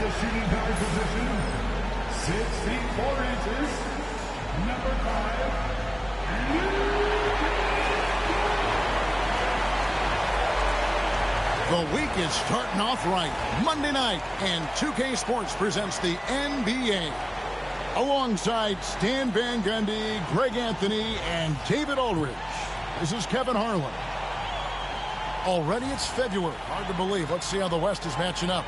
the shooting guard position, 6 feet 4 inches, number 5, The week is starting off right. Monday night, and 2K Sports presents the NBA. Alongside Stan Van Gundy, Greg Anthony, and David Aldridge. This is Kevin Harlan. Already it's February. Hard to believe. Let's see how the West is matching up.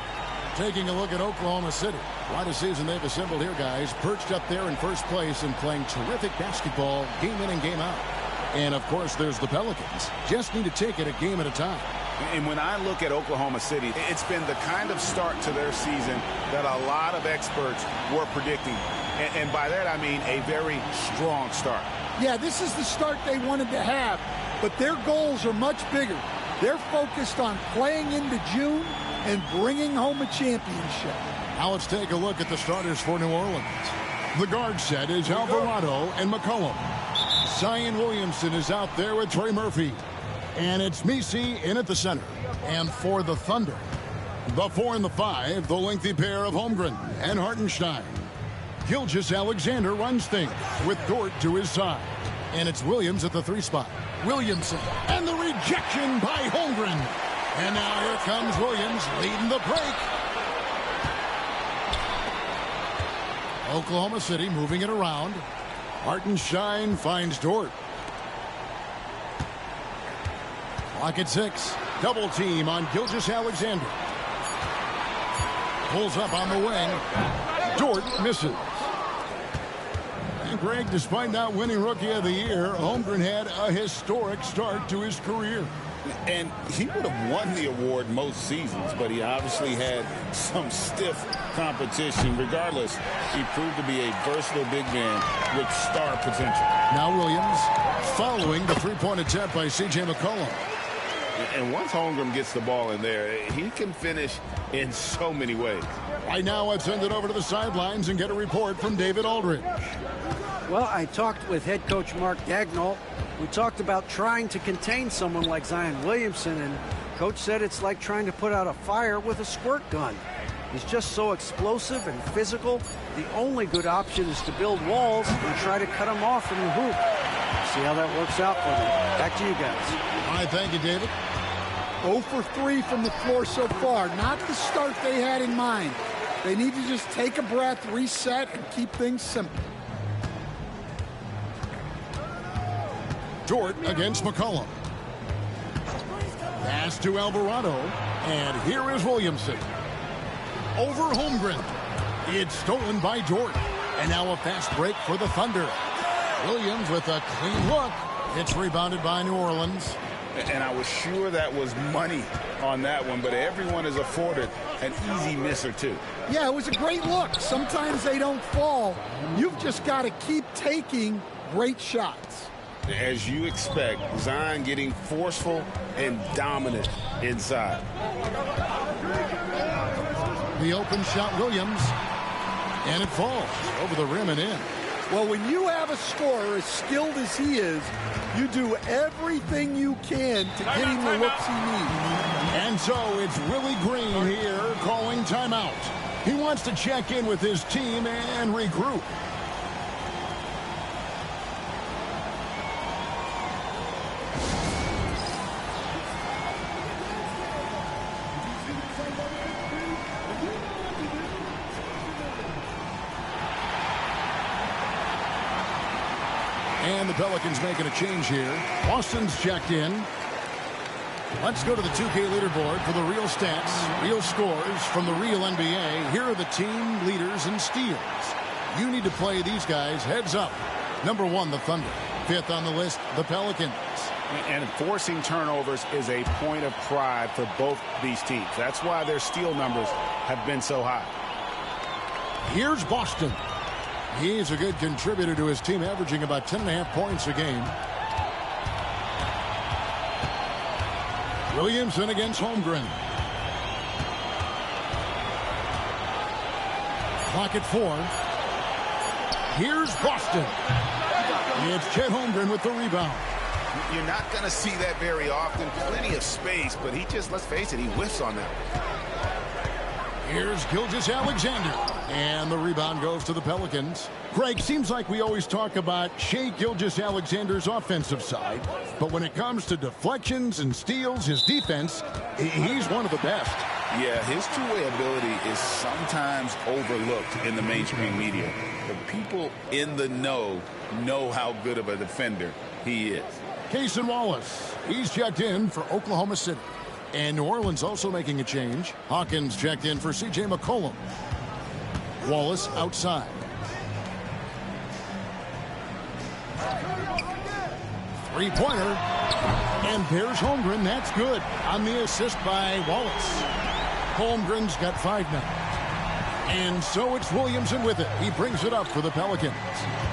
Taking a look at Oklahoma City. Quite a season they've assembled here, guys. Perched up there in first place and playing terrific basketball game in and game out. And, of course, there's the Pelicans. Just need to take it a game at a time. And when I look at Oklahoma City, it's been the kind of start to their season that a lot of experts were predicting. And by that, I mean a very strong start. Yeah, this is the start they wanted to have, but their goals are much bigger. They're focused on playing into June and bringing home a championship. Now let's take a look at the starters for New Orleans. The guard set is Alvarado and McCollum. Zion Williamson is out there with Trey Murphy. And it's Messi in at the center. And for the Thunder, the 4 and the 5, the lengthy pair of Holmgren and Hartenstein. Gilgeous-Alexander runs things with Dort to his side. And it's Williams at the 3 spot. Williamson and the rejection by Holmgren. And now here comes Williams leading the break. Oklahoma City moving it around. Hartenstein finds Dort. Clock at 6. Double team on Gilgeous-Alexander. Pulls up on the wing. Dort misses. And Greg, despite not winning Rookie of the Year, Holmgren had a historic start to his career. And he would have won the award most seasons, but he obviously had some stiff competition. Regardless, he proved to be a versatile big man with star potential. Now Williams following the three-point attempt by C.J. McCollum. And once Holmgren gets the ball in there, he can finish in so many ways. Right now, let's send it over to the sidelines and get a report from David Aldridge. Well, I talked with head coach Mark Dagnall. We talked about trying to contain someone like Zion Williamson, and coach said it's like trying to put out a fire with a squirt gun. He's just so explosive and physical. The only good option is to build walls and try to cut him off from the hoop. See how that works out for them. Back to you guys. All right, thank you, David. 0 for 3 from the floor so far. Not the start they had in mind. They need to just take a breath, reset, and keep things simple. Dort against McCollum. Pass to Alvarado. And here is Williamson. Over Holmgren. It's stolen by Dort. And now a fast break for the Thunder. Williams with a clean look. It's rebounded by New Orleans. And I was sure that was money on that one, but everyone is afforded an easy miss or two. Yeah, it was a great look. Sometimes they don't fall. You've just got to keep taking great shots. As you expect, Zion getting forceful and dominant inside. The open shot, Williams. And it falls over the rim and in. Well, when you have a scorer as skilled as he is, you do everything you can to get him the looks he needs. And so it's Willie Green here calling timeout. He wants to check in with his team and regroup. And the Pelicans making a change here. Austin's checked in. Let's go to the 2K leaderboard for the real stats, real scores from the real NBA. Here are the team leaders in steals. You need to play these guys heads up. Number 1, the Thunder. 5th on the list, the Pelicans. And forcing turnovers is a point of pride for both these teams. That's why their steal numbers have been so high. Here's Boston. He's a good contributor to his team, averaging about 10.5 points a game. Williamson against Holmgren. Clock at 4. Here's Boston. It's Chet Holmgren with the rebound. You're not going to see that very often. Plenty of space, but he just, let's face it, he whiffs on that. Here's Gilgeous-Alexander. And the rebound goes to the Pelicans. Greg, seems like we always talk about Shai Gilgeous-Alexander's offensive side. But when it comes to deflections and steals, his defense, he's one of the best. Yeah, his two-way ability is sometimes overlooked in the mainstream media. The people in the know how good of a defender he is. Cason Wallace, he's checked in for Oklahoma City. And New Orleans also making a change. Hawkins checked in for C.J. McCollum. Wallace outside. Three-pointer. And there's Holmgren. That's good on the assist by Wallace. Holmgren's got 5 now. And so it's Williamson with it. He brings it up for the Pelicans.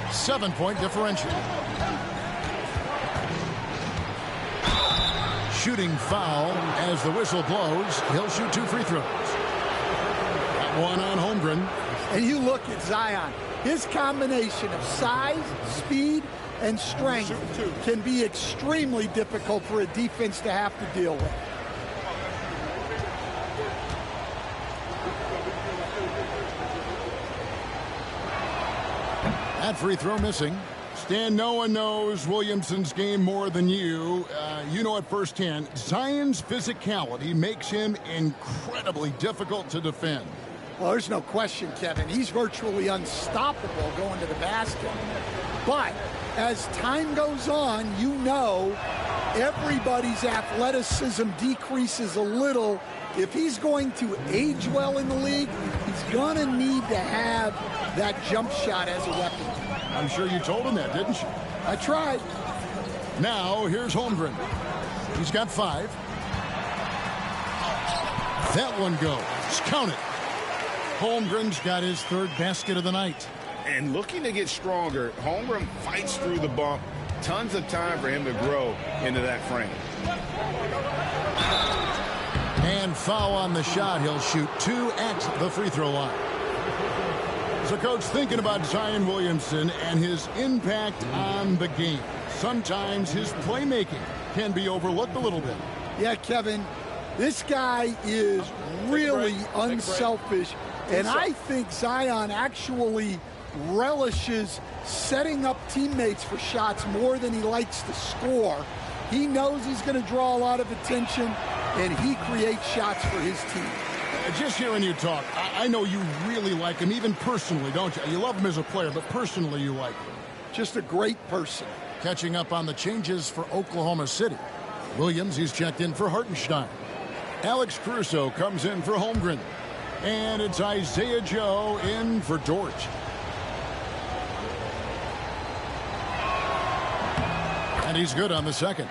7-point differential. Shooting foul as the whistle blows. He'll shoot 2 free throws. That one on Holmgren. And you look at Zion. His combination of size, speed, and strength can be extremely difficult for a defense to have to deal with. That free throw missing. Stan, no one knows Williamson's game more than you. You know it firsthand. Zion's physicality makes him incredibly difficult to defend. Well, there's no question, Kevin. He's virtually unstoppable going to the basket. But as time goes on, you know everybody's athleticism decreases a little. If he's going to age well in the league, he's going to need to have that jump shot as a weapon. I'm sure you told him that, didn't you? I tried. Now, here's Holmgren. He's got 5. That one goes. Count it. Holmgren's got his 3rd basket of the night. And looking to get stronger, Holmgren fights through the bump. Tons of time for him to grow into that frame. And foul on the shot. He'll shoot 2 at the free throw line. So, Coach, thinking about Zion Williamson and his impact on the game, sometimes his playmaking can be overlooked a little bit. Yeah, Kevin, this guy is really unselfish, and I think Zion actually relishes setting up teammates for shots more than he likes to score. He knows he's going to draw a lot of attention, and he creates shots for his team. Just hearing you talk, I know you really like him, even personally, don't you? You love him as a player, but personally you like him. Just a great person. Catching up on the changes for Oklahoma City. Williams, he's checked in for Hartenstein. Alex Caruso comes in for Holmgren. And it's Isaiah Joe in for Dort. And he's good on the second.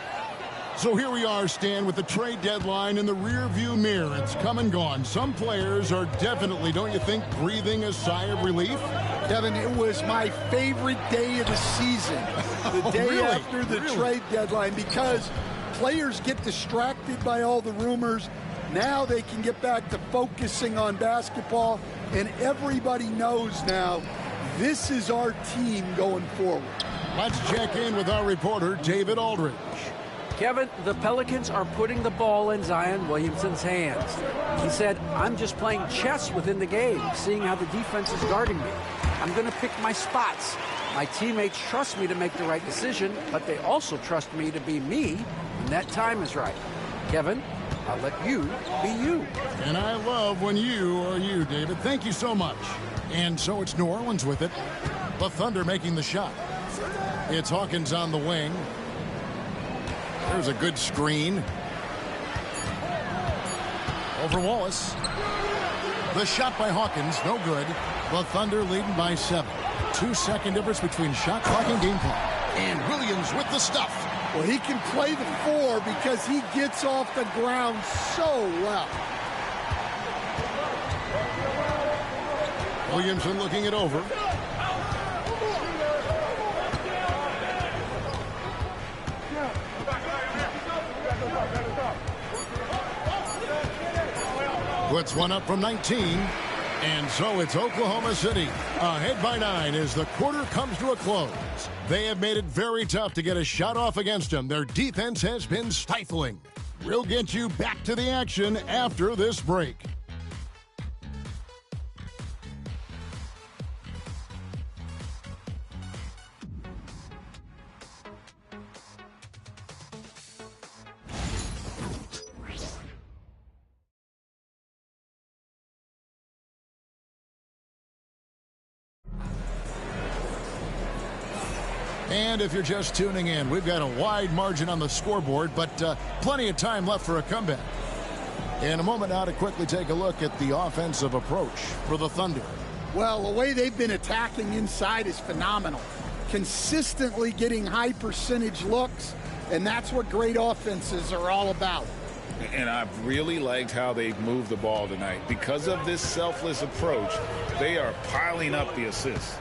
So here we are, Stan, with the trade deadline in the rearview mirror. It's come and gone. Some players are definitely, don't you think, breathing a sigh of relief? Kevin, it was my favorite day of the season, the day after the trade deadline, because players get distracted by all the rumors. Now they can get back to focusing on basketball, and everybody knows now this is our team going forward. Let's check in with our reporter, David Aldridge. Kevin, the Pelicans are putting the ball in Zion Williamson's hands. He said, I'm just playing chess within the game, seeing how the defense is guarding me. I'm going to pick my spots. My teammates trust me to make the right decision, but they also trust me to be me when that time is right. Kevin, I'll let you be you. And I love when you are you, David. Thank you so much. And so it's New Orleans with it. The Thunder making the shot. It's Hawkins on the wing. There's a good screen. Over Wallace. The shot by Hawkins, no good. The Thunder leading by 7. 2-second difference between shot clock and game clock. And Williams with the stuff. Well, he can play the 4 because he gets off the ground so well. Williamson looking it over. Puts one up from 19. And so it's Oklahoma City ahead by 9 as the quarter comes to a close. They have made it very tough to get a shot off against them. Their defense has been stifling. We'll get you back to the action after this break. And if you're just tuning in, we've got a wide margin on the scoreboard, but plenty of time left for a comeback. In a moment now to quickly take a look at the offensive approach for the Thunder. Well, the way they've been attacking inside is phenomenal. Consistently getting high percentage looks, and that's what great offenses are all about. And I've really liked how they've moved the ball tonight. Because of this selfless approach, they are piling up the assists.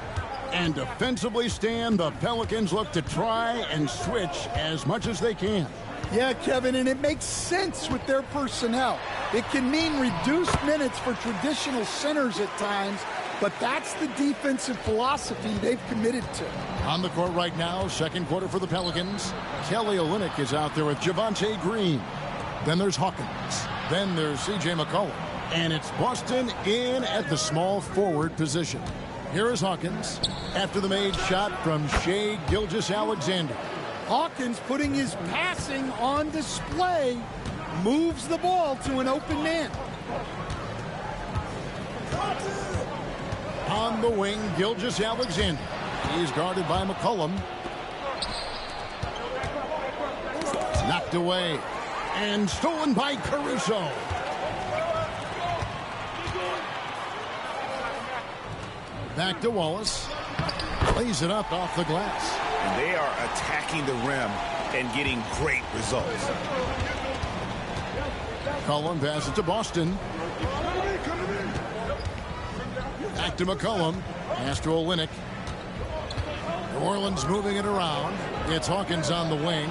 And defensively, Stan, the Pelicans look to try and switch as much as they can. Yeah, Kevin, and it makes sense with their personnel. It can mean reduced minutes for traditional centers at times, but that's the defensive philosophy they've committed to. On the court right now, second quarter for the Pelicans. Kelly Olynyk is out there with Javonte Green. Then there's Hawkins. Then there's C.J. McCollum. And it's Boston in at the small forward position. Here is Hawkins after the made shot from Shai Gilgeous-Alexander. Hawkins putting his passing on display, moves the ball to an open man. On the wing, Gilgeous-Alexander. He's guarded by McCollum. It's knocked away and stolen by Caruso. Back to Wallace. Lays it up off the glass. And they are attacking the rim and getting great results. McCollum passes to Boston. Back to McCollum. Pass to Olynyk. New Orleans moving it around. It's Hawkins on the wing.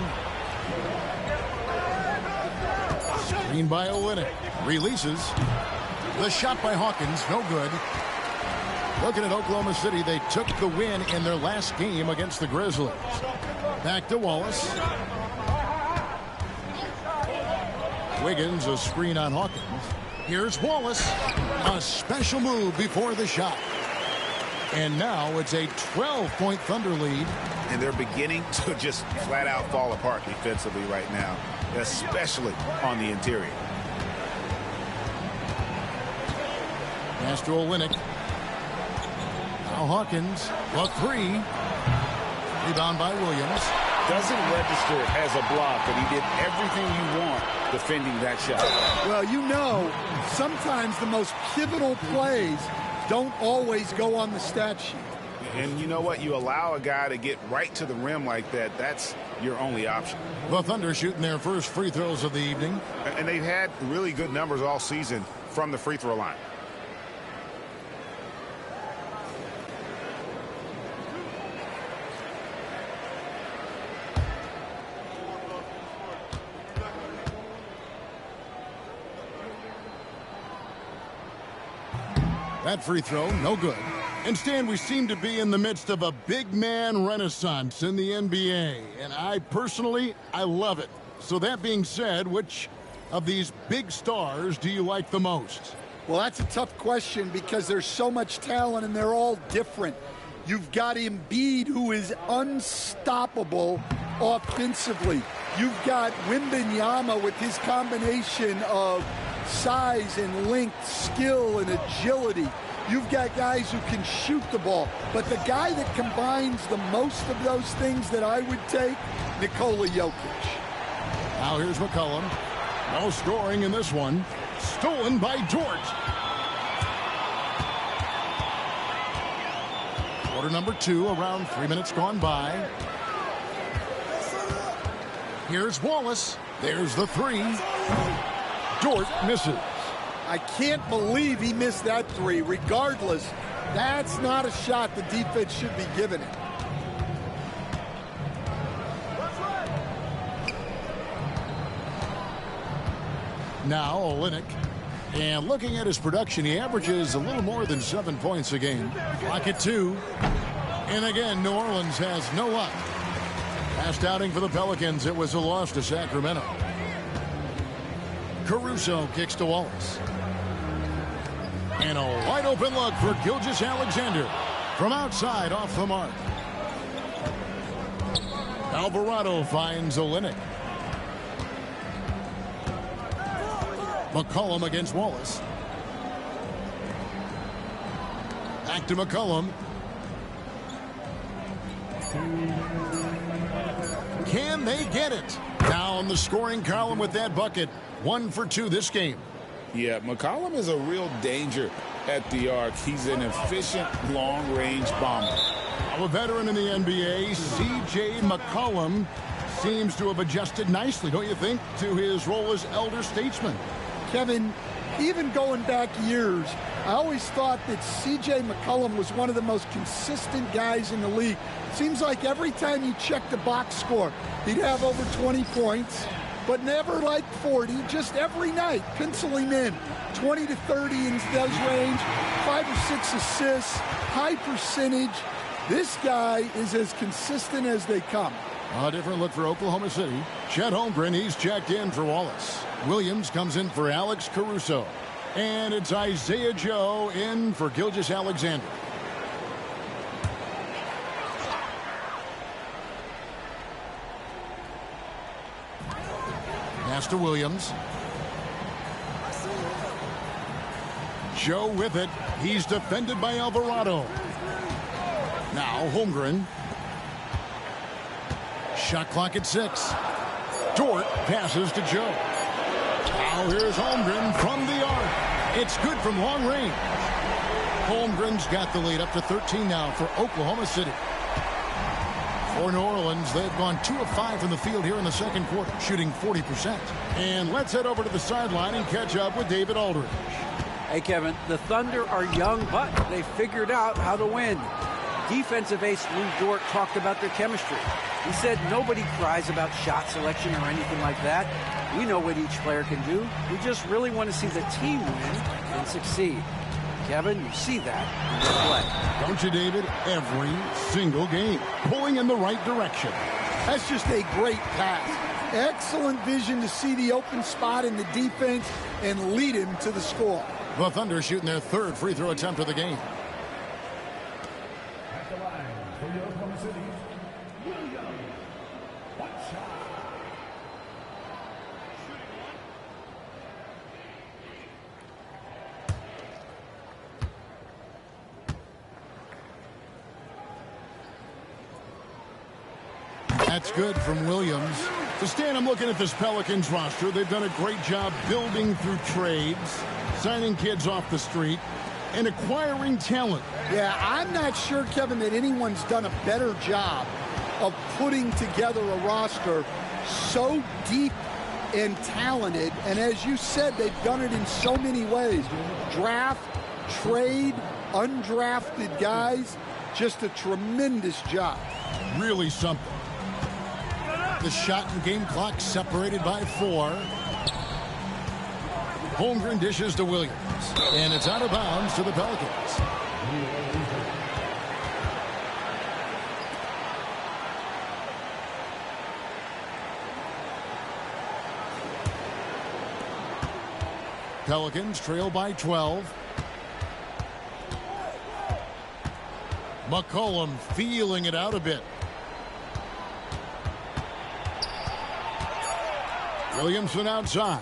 Screen by Olynyk. Releases. The shot by Hawkins. No good. Looking at Oklahoma City, they took the win in their last game against the Grizzlies. Back to Wallace. Wiggins, a screen on Hawkins. Here's Wallace. A special move before the shot. And now it's a 12-point Thunder lead. And they're beginning to just flat out fall apart defensively right now, especially on the interior. Pass to Olynyk. Now Hawkins, a three. Rebound by Williams. Doesn't register as a block, but he did everything you want defending that shot. Well, you know, sometimes the most pivotal plays don't always go on the stat sheet. And you know what? You allow a guy to get right to the rim like that, that's your only option. The Thunder shooting their first free throws of the evening. And they've had really good numbers all season from the free throw line. That free throw, no good. And Stan, we seem to be in the midst of a big man renaissance in the NBA. And I personally love it. So that being said, which of these big stars do you like the most? Well, that's a tough question because there's so much talent and they're all different. You've got Embiid, who is unstoppable offensively. You've got Wembanyama with his combination of size and length, skill and agility. You've got guys who can shoot the ball. But the guy that combines the most of those things that I would take, Nikola Jokic. Now here's McCollum. No scoring in this one. Stolen by Dort. Quarter number 2, around 3 minutes gone by. Here's Wallace. There's the three. Dort misses. I can't believe he missed that three. Regardless, that's not a shot the defense should be giving it. Now Olynyk. And looking at his production, he averages a little more than 7 points a game. Clock at 2. And again, New Orleans has no luck. Last outing for the Pelicans, it was a loss to Sacramento. Caruso kicks to Wallace. And a wide open look for Gilgeous-Alexander. From outside, off the mark. Alvarado finds Olynyk. McCollum against Wallace. Back to McCollum. Can they get it? Down the scoring column with that bucket. 1 for 2 this game. Yeah, McCollum is a real danger at the arc. He's an efficient long-range bomber. A veteran in the NBA, C.J. McCollum, seems to have adjusted nicely, don't you think, to his role as elder statesman. Kevin, even going back years, I always thought that C.J. McCollum was one of the most consistent guys in the league. Seems like every time you check the box score, he'd have over 20 points, but never like 40, just every night, pencil him in. 20 to 30 in those range, 5 or 6 assists, high percentage. This guy is as consistent as they come. A different look for Oklahoma City. Chet Holmgren, he's checked in for Wallace. Williams comes in for Alex Caruso. And it's Isaiah Joe in for Gilgeous-Alexander. Pass to Williams. Joe with it. He's defended by Alvarado. Now Holmgren. Shot clock at 6. Dort passes to Joe. Now here's Holmgren from the arc. It's good from long range. Holmgren's got the lead up to 13 now for Oklahoma City. For New Orleans, they've gone 2 of 5 from the field here in the second quarter, shooting 40%. And let's head over to the sideline and catch up with David Aldridge. Hey, Kevin, the Thunder are young, but they figured out how to win. Defensive ace Lou Dort talked about their chemistry. He said nobody cries about shot selection or anything like that. We know what each player can do. We just really want to see the team win and succeed. Kevin, you see that in their play. Don't you, David? Every single game. Pulling in the right direction. That's just a great pass. Excellent vision to see the open spot in the defense and lead him to the score. The Thunder shooting their 3rd free throw attempt of the game. At the line for the Oklahoma City, Williams. One shot. That's good from Williams. So Stan, I'm looking at this Pelicans roster. They've done a great job building through trades, signing kids off the street, and acquiring talent. Yeah, I'm not sure, Kevin, that anyone's done a better job of putting together a roster so deep and talented. And as you said, they've done it in so many ways. Draft, trade, undrafted guys. Just a tremendous job. Really something. The shot and game clock separated by 4. Holmgren dishes to Williams. And it's out of bounds to the Pelicans. Pelicans trail by 12. McCollum feeling it out a bit. Williamson outside.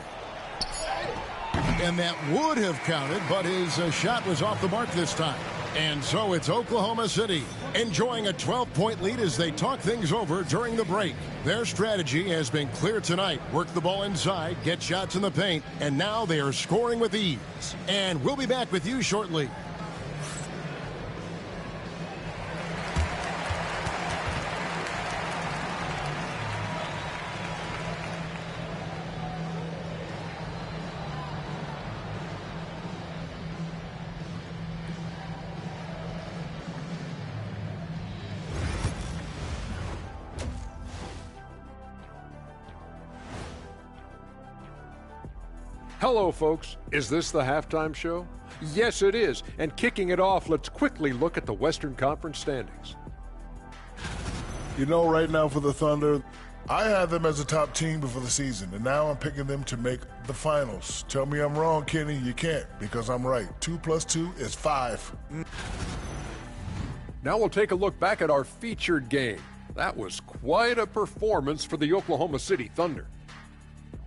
And that would have counted, but his shot was off the mark this time. And so it's Oklahoma City enjoying a 12-point lead as they talk things over during the break. Their strategy has been clear tonight. Work the ball inside, get shots in the paint, and now they are scoring with ease. And we'll be back with you shortly. Hello, folks. Is this the halftime show? Yes, it is. And kicking it off, let's quickly look at the Western Conference standings. You know, right now for the Thunder, I had them as a top team before the season, and now I'm picking them to make the finals. Tell me I'm wrong, Kenny. You can't, because I'm right. 2 + 2 is 5. Now we'll take a look back at our featured game. That was quite a performance for the Oklahoma City Thunder.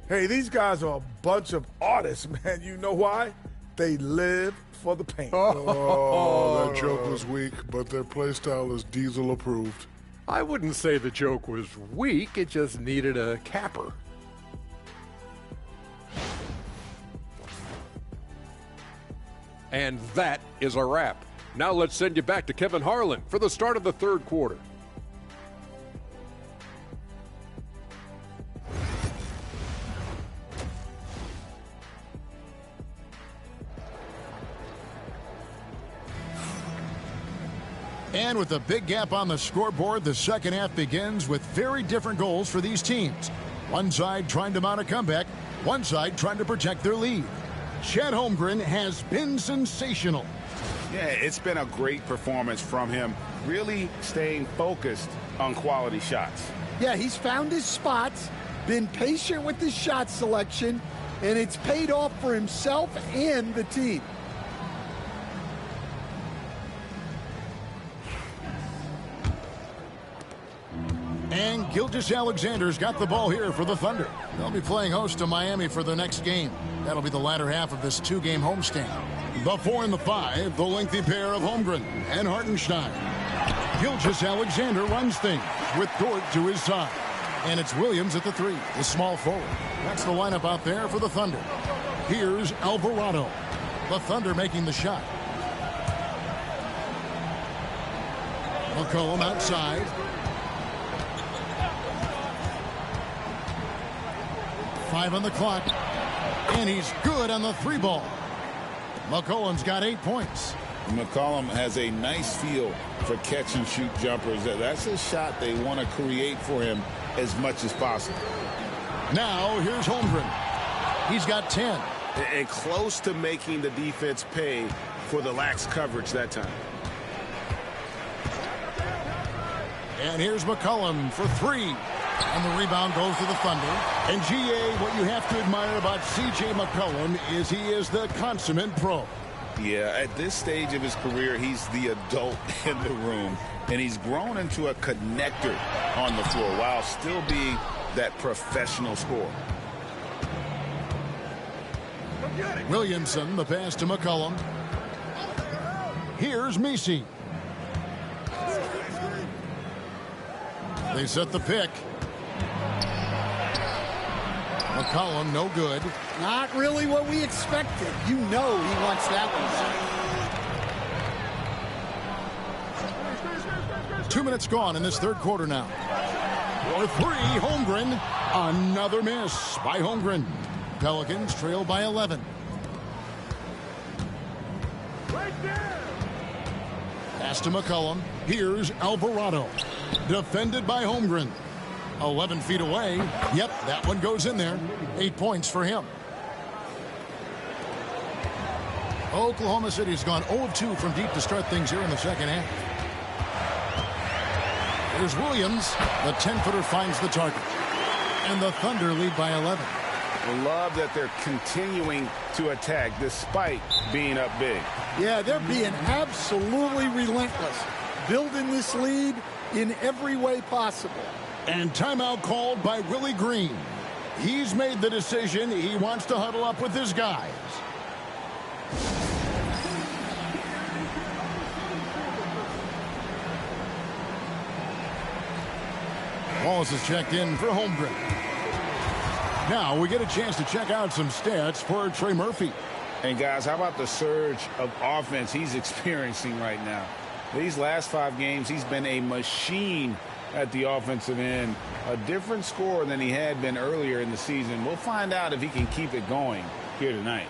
Hey, these guys are a bunch of artists, man. You know why? They live for the paint. Oh, that joke was weak, but their play style is Diesel approved. I wouldn't say the joke was weak. It just needed a capper. And that is a wrap. Now let's send you back to Kevin Harlan for the start of the third quarter. And with a big gap on the scoreboard, the second half begins with very different goals for these teams. One side trying to mount a comeback, one side trying to protect their lead. Chet Holmgren has been sensational. Yeah, it's been a great performance from him, really staying focused on quality shots. Yeah, he's found his spots, been patient with his shot selection, and it's paid off for himself and the team. And Gilgeous-Alexander's got the ball here for the Thunder. They'll be playing host to Miami for the next game. That'll be the latter half of this two-game homestand. The 4 and the 5, the lengthy pair of Holmgren and Hartenstein. Gilgeous-Alexander runs things with Dort to his side. And it's Williams at the 3, the small forward. That's the lineup out there for the Thunder. Here's Alvarado. The Thunder making the shot. McCollum outside. Five on the clock, and he's good on the 3 ball. McCollum's got 8 points. McCollum has a nice feel for catch and shoot jumpers. That's a shot they want to create for him as much as possible. Now here's Holmgren. He's got 10. And close to making the defense pay for the lax coverage that time. And here's McCollum for 3. And the rebound goes to the Thunder. And GA, what you have to admire about C.J. McCollum is he is the consummate pro. Yeah, at this stage of his career, he's the adult in the room. And he's grown into a connector on the floor while still being that professional scorer. Williamson, the pass to McCollum. Here's Messi. They set the pick. McCollum, no good. Not really what we expected. You know he wants that one. 2 minutes gone in this third quarter now. For 3, Holmgren. Another miss by Holmgren. Pelicans trail by 11. Pass to McCollum. Here's Alvarado. Defended by Holmgren. 11 feet away. Yep, that one goes in there. 8 points for him. Oklahoma City's gone 0 of 2 from deep to start things here in the second half. Here's Williams. The 10-footer finds the target. And the Thunder lead by 11. Love that they're continuing to attack despite being up big. Yeah, they're being absolutely relentless. Building this lead in every way possible. And timeout called by Willie Green. He's made the decision. He wants to huddle up with his guys. Wallace is checked in for Holmgren. Now we get a chance to check out some stats for Trey Murphy. And guys, how about the surge of offense he's experiencing right now? These last 5 games, he's been a machine at the offensive end. A different scorer than he had been earlier in the season. We'll find out if he can keep it going here tonight.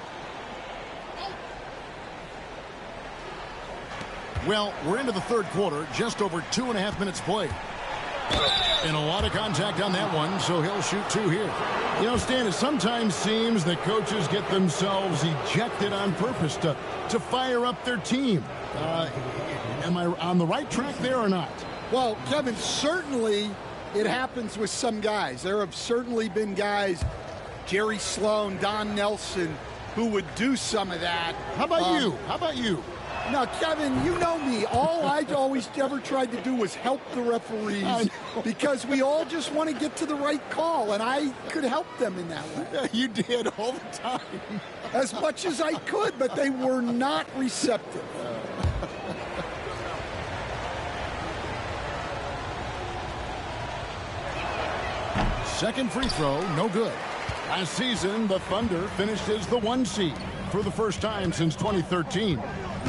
Well, we're into the third quarter, just over 2.5 minutes played. And a lot of contact on that one, so he'll shoot 2 here. You know, Stan, it sometimes seems that coaches get themselves ejected on purpose to fire up their team. Am I on the right track there or not? Well, Kevin, certainly it happens with some guys. There have certainly been guys, Jerry Sloan, Don Nelson, who would do some of that. How about you? How about you? Now, Kevin, you know me. All I always ever tried to do was help the referees because we all just want to get to the right call, and I could help them in that way. You did all the time. As much as I could, but they were not receptive. Second free throw, no good. Last season, the Thunder finished as the 1 seed for the first time since 2013.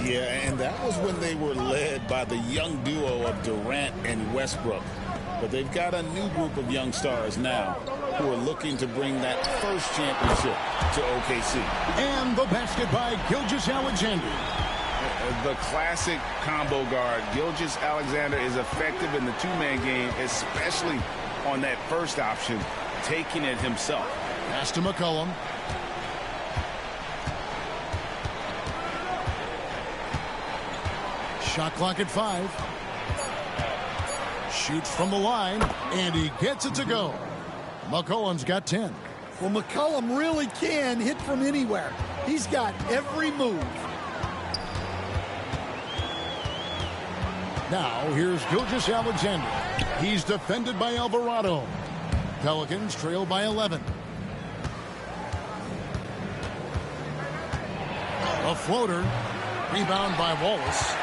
Yeah, and that was when they were led by the young duo of Durant and Westbrook. But they've got a new group of young stars now who are looking to bring that first championship to OKC. And the basket by Gilgeous-Alexander. The classic combo guard. Gilgeous-Alexander is effective in the two-man game, especially on that first option, taking it himself. Pass to McCollum. Shot clock at 5. Shoots from the line, and he gets it to go. McCollum's got 10. Well, McCollum really can hit from anywhere. He's got every move. Now, here's Gilgeous-Alexander. He's defended by Alvarado. Pelicans trail by 11. A floater. Rebound by Wallace.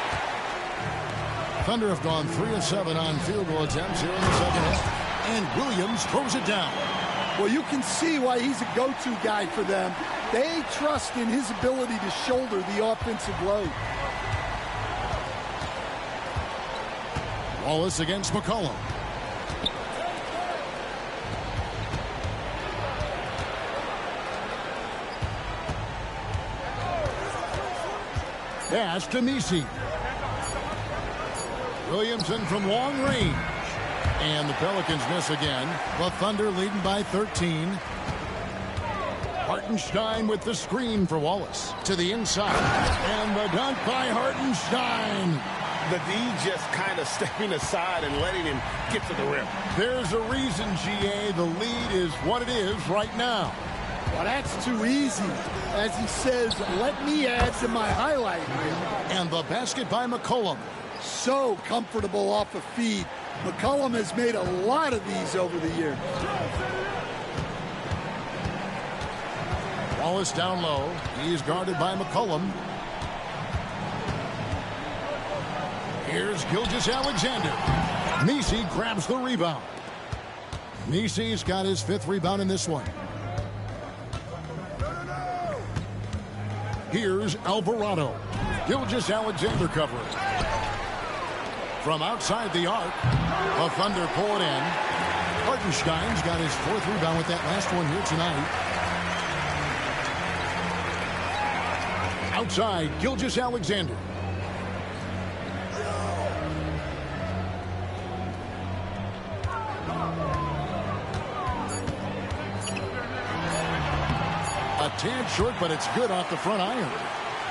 Thunder have gone 3 of 7 on field goal attempts here in the second half. And Williams throws it down. Well, you can see why he's a go-to guy for them. They trust in his ability to shoulder the offensive load. Wallace against McCollum. Pass to Messi. Williamson from long range. And the Pelicans miss again. The Thunder leading by 13. Hartenstein with the screen for Wallace. To the inside. And the dunk by Hartenstein. The D just kind of stepping aside and letting him get to the rim. There's a reason, GA, the lead is what it is right now. Well, that's too easy. As he says, let me add to my highlight reel. And the basket by McCollum. So comfortable off a feed. McCollum has made a lot of these over the years. Wallace down low. He's guarded by McCollum. Here's Gilgeous-Alexander. Messi grabs the rebound. Messi's got his 5th rebound in this one. Here's Alvarado. Gilgeous-Alexander covering. From outside the arc, the Thunder pull it in. Hartenstein's got his 4th rebound with that last one here tonight. Outside, Gilgeous-Alexander. A tad short, but it's good off the front iron.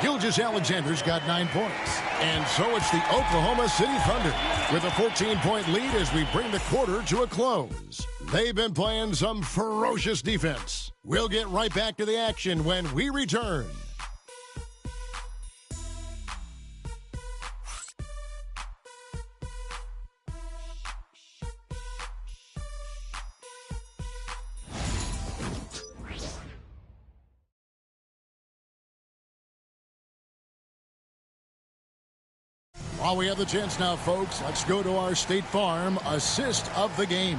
Gilgeous-Alexander's got 9 points. And so it's the Oklahoma City Thunder with a 14-point lead as we bring the quarter to a close. They've been playing some ferocious defense. We'll get right back to the action when we return. While we have the chance now, folks, let's go to our State Farm assist of the game.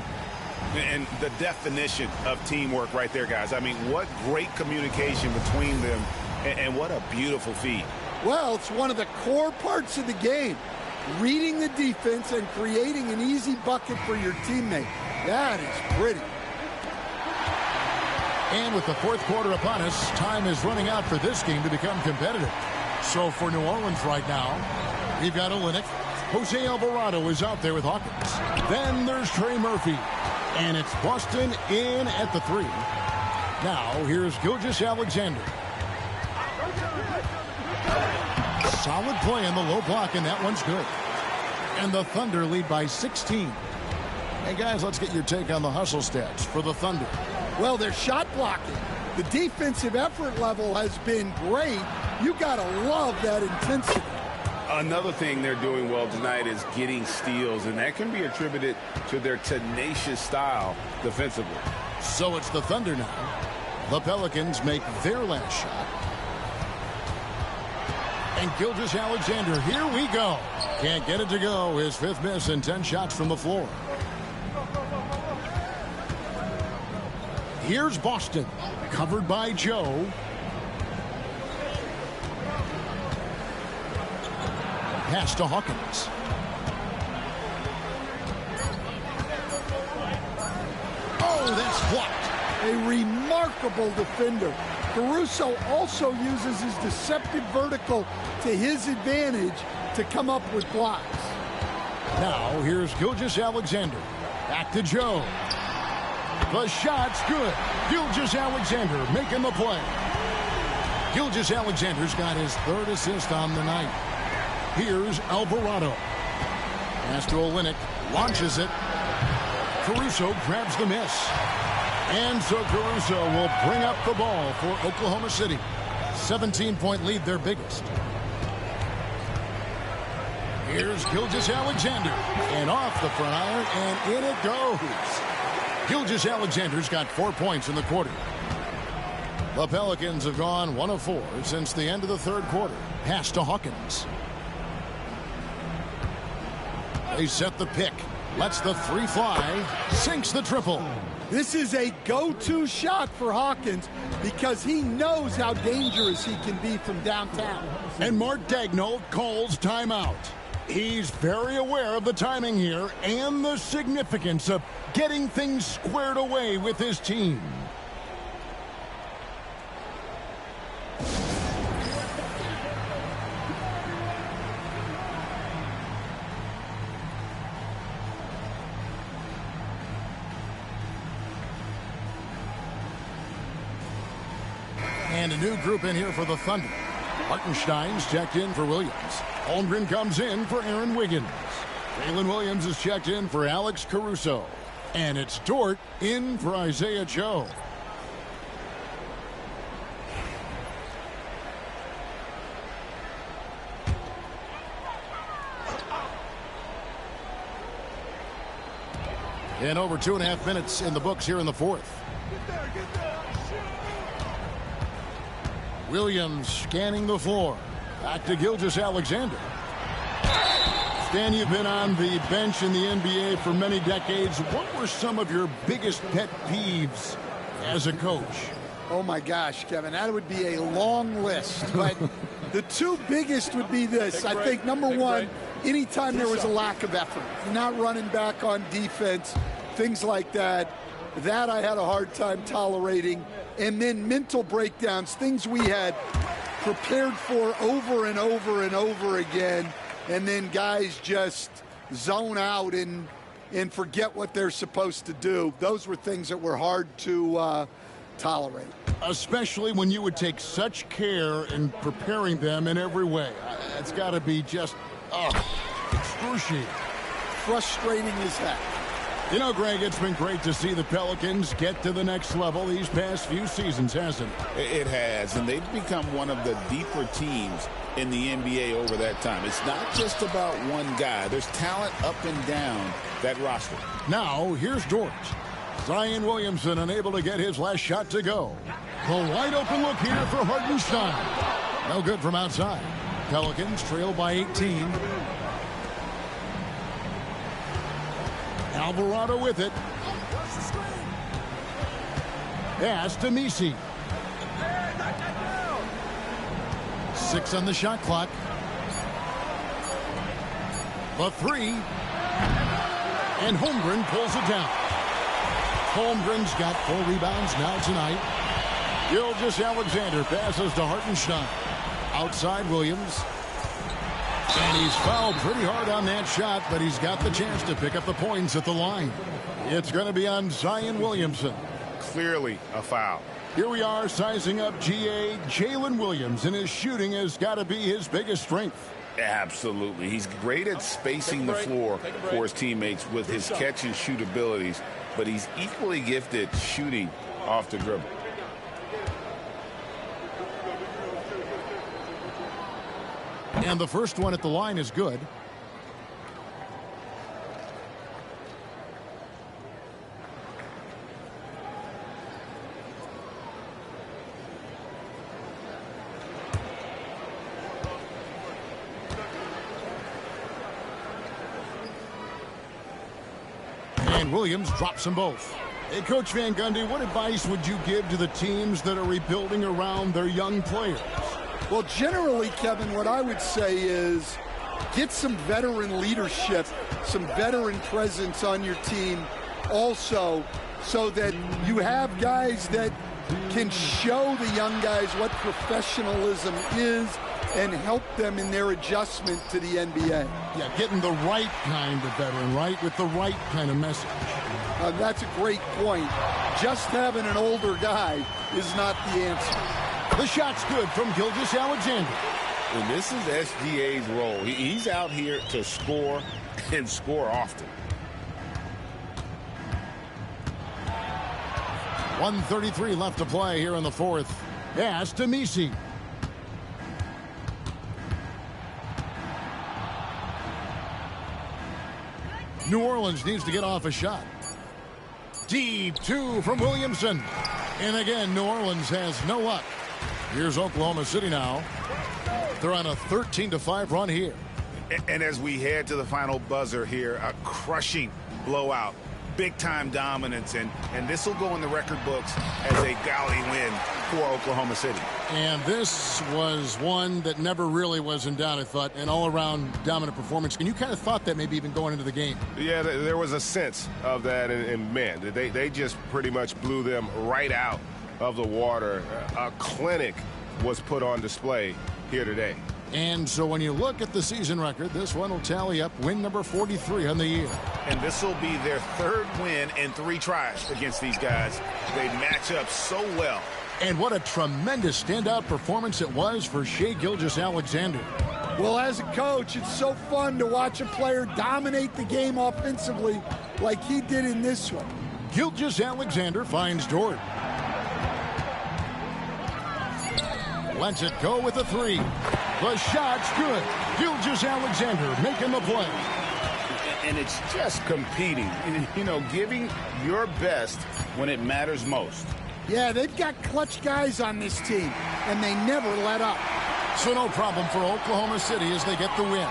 And the definition of teamwork right there, guys. I mean, what great communication between them, and what a beautiful feed. Well, it's one of the core parts of the game. Reading the defense and creating an easy bucket for your teammate. That is pretty. And with the 4th quarter upon us, time is running out for this game to become competitive. So for New Orleans right now, we've got Olynyk. Jose Alvarado is out there with Hawkins. Then there's Trey Murphy. And it's Boston in at the 3. Now, here's Gilgeous-Alexander. Solid play in the low block, and that one's good. And the Thunder lead by 16. Hey, guys, let's get your take on the hustle stats for the Thunder. Well, they're shot blocking. The defensive effort level has been great. You got to love that intensity. Another thing they're doing well tonight is getting steals, and that can be attributed to their tenacious style defensively. So it's the Thunder now. The Pelicans make their last shot. And Gilgeous-Alexander, here we go. Can't get it to go. His 5th miss and 10 shots from the floor. Here's Boston, covered by Joe. Pass to Hawkins. Oh, that's blocked. A remarkable defender. Caruso also uses his deceptive vertical to his advantage to come up with blocks. Now here's Gilgeous-Alexander. Back to Joe. The shot's good. Gilgeous-Alexander making the play. Gilgeous-Alexander's got his third assist on the night. Here's Alvarado. Pass to Olynyk. Launches it. Caruso grabs the miss. And so Caruso will bring up the ball for Oklahoma City. 17-point lead, their biggest. Here's Gilgeous-Alexander. And off the front iron, and in it goes. Gilgeous-Alexander's got 4 points in the quarter. The Pelicans have gone 1 of 4 since the end of the third quarter. Pass to Hawkins. They set the pick. Lets the three fly. Sinks the triple. This is a go-to shot for Hawkins because he knows how dangerous he can be from downtown. And Mark Daigneault calls timeout. He's very aware of the timing here and the significance of getting things squared away with his team. And a new group in here for the Thunder. Hartenstein's checked in for Williams. Holmgren comes in for Aaron Wiggins. Jalen Williams is checked in for Alex Caruso. And it's Dort in for Isaiah Joe. And over 2.5 minutes in the books here in the fourth. Williams scanning the floor. Back to Gilgeous-Alexander. Stan, you've been on the bench in the NBA for many decades. What were some of your biggest pet peeves as a coach? Oh, my gosh, Kevin, that would be a long list. But the two biggest would be this. I think, number one, anytime there was a lack of effort, not running back on defense, things like that, that I had a hard time tolerating. And then mental breakdowns, things we had prepared for over and over and over again, and then guys just zone out and forget what they're supposed to do. Those were things that were hard to tolerate. Especially when you would take such care in preparing them in every way. It's got to be just excruciating. Frustrating as heck. You know, Greg, it's been great to see the Pelicans get to the next level these past few seasons, hasn't it? It has, and they've become one of the deeper teams in the NBA over that time. It's not just about one guy. There's talent up and down that roster. Now, here's Dort. Zion Williamson unable to get his last shot to go. The wide open look here for Hartenstein. No good from outside. Pelicans trail by 18. Alvarado with it. Pass to Messi. 6 on the shot clock. The three. And Holmgren pulls it down. Holmgren's got 4 rebounds now tonight. Gilgeous-Alexander passes to Hartenstein. Outside Williams. And he's fouled pretty hard on that shot, but he's got the chance to pick up the points at the line. It's going to be on Zion Williamson. Clearly a foul. Here we are sizing up GA. Jalen Williams, and his shooting has got to be his biggest strength. Absolutely. He's great at spacing the floor for his teammates with his catch and shoot abilities, but he's equally gifted shooting off the dribble. And the first one at the line is good. And Williams drops them both. Hey, Coach Van Gundy, what advice would you give to the teams that are rebuilding around their young players? Well, generally, Kevin, what I would say is get some veteran leadership, some veteran presence on your team also, so that you have guys that can show the young guys what professionalism is and help them in their adjustment to the NBA. Yeah, getting the right kind of veteran, right, with the right kind of message. That's a great point. Just having an older guy is not the answer. The shot's good from Gilgeous-Alexander. And this is SGA's role. He's out here to score and score often. 1:33 left to play here in the fourth. Pass to Messi. New Orleans needs to get off a shot. Deep two from Williamson. And again, New Orleans has no luck. Here's Oklahoma City now. They're on a 13-5 run here. And as we head to the final buzzer here, a crushing blowout. Big-time dominance, and this will go in the record books as a gaudy win for Oklahoma City. And this was one that never really was in doubt, I thought, an all-around dominant performance. And you kind of thought that maybe even going into the game. Yeah, there was a sense of that, and man, they just pretty much blew them right out of the water. A clinic was put on display here today. And so when you look at the season record, this one will tally up win number 43 on the year. And this will be their third win in 3 tries against these guys. They match up so well. And what a tremendous standout performance it was for Shai Gilgeous-Alexander. Well, as a coach, it's so fun to watch a player dominate the game offensively like he did in this one. Gilgeous-Alexander finds Jordan. Lets it go with a 3. The shot's good. Gilgeous-Alexander making the play. And it's just competing, you know, giving your best when it matters most. Yeah, they've got clutch guys on this team, and they never let up. So no problem for Oklahoma City as they get the win.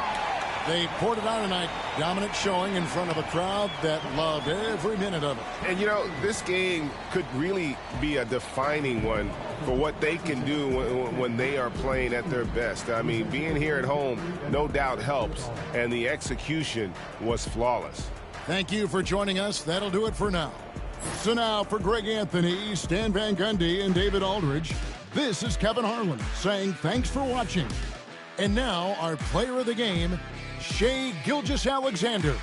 They poured it on tonight. Dominant showing in front of a crowd that loved every minute of it. And, you know, this game could really be a defining one for what they can do when they are playing at their best. I mean, being here at home no doubt helps, and the execution was flawless. Thank you for joining us. That'll do it for now. So now for Greg Anthony, Stan Van Gundy, and David Aldridge, this is Kevin Harlan saying thanks for watching. And now our player of the game, Shai Gilgeous-Alexander.